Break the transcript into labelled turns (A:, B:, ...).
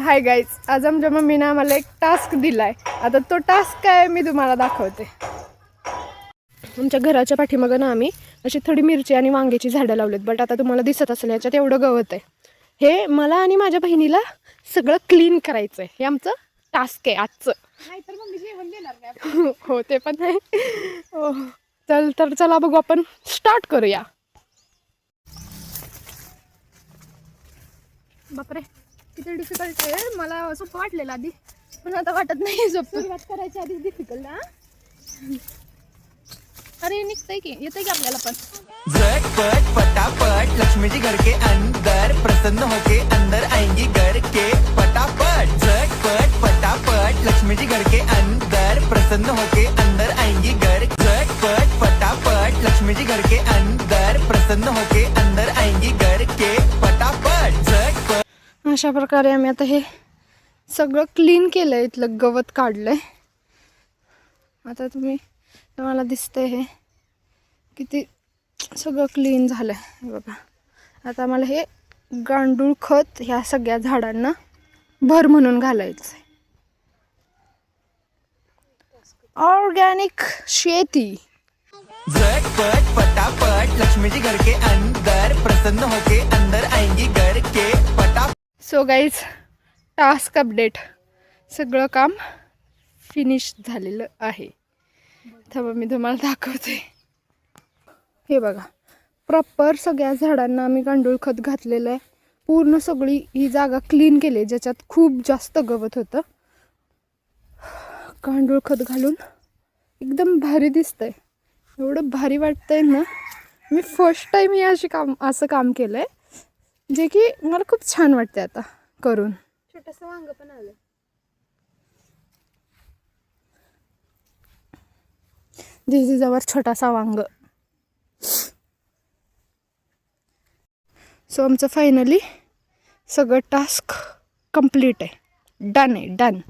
A: Hi guys, आज आमच्या मम्मीने आम्हाला एक टास्क दिलाय. आता तो टास्क काय मी तुम्हाला दाखवते. आमच्या घराच्या पाठीमागं ना आम्ही अशी थोडी मिरची आणि वांग्याची झाडं लावलेत. बट आता तुम्हाला दिसत असेल याच्यात एवढं गवत आहे. हे मला आणि माझ्या बहिणीला सगळं क्लीन करायचं आहे. हे आमचं टास्क आहे आजचं. नाहीतर मम्मी जेवण देणार नाही. हो ते पण आहे. हो चला बघू, आपण स्टार्ट करूया. बापरे, किती डिफिकल्ट आहे. मला सोपं वाटलेलं आधी, पण आता वाटत नाही सोपं. सुरुवात करायच्या आधी डिफिकल्ट. अरे निघतंय की, येतंय की आपल्याला पण.
B: झटपट पटापट लक्ष्मी जी घर के अंदर प्रसन्न होके अंदर आएंगी घर के पटापट. झटपट पटापट लक्ष्मी जी घर के अंदर प्रसन्न होके अंदर आएंगी घर. झटपट पटापट लक्ष्मी जी घर के अंदर प्रसन्न होके अंदर आएंगी घर के पटापट. झटपट.
A: अशा प्रकारे आम्ही आता हे सगळं क्लीन केलंय, इथलं गवत काढलंय. आता तुम्हाला दिसतंय हे किती सगळं क्लीन झालंय. हे बघा, आता आम्हाला हे गांडूळ खत ह्या सगळ्या झाडांना भर म्हणून घालायचं. ऑर्गॅनिक शेती.
B: झटपट पटापट लक्ष्मी जी घर के अंदर प्रसन्न होके अंदर आएंगी घर के पटापट.
A: सो गाईज, टास्क अपडेट, सगळं काम फिनिश झालेलं आहे. थांबा मी तुम्हाला दाखवते. हे बघा, प्रॉपर सगळ्या झाडांना आम्ही गांडूळ खत घातलेलं आहे. पूर्ण सगळी ही जागा क्लीन केली, ज्याच्यात खूप जास्त गवत होतं. गांडूळ खत घालून एकदम भारी दिसतंय. एवढं भारी वाटतंय ना. मी फर्स्ट टाईम असं काम केलं आहे, जे की मला खूप छान वाटते आता करून. छोटंसं वांग पण आलं. दिस इज अवर छोटासा वांग. सो आमचं फायनली सगळं टास्क कंप्लीट आहे. डन आहे, डन.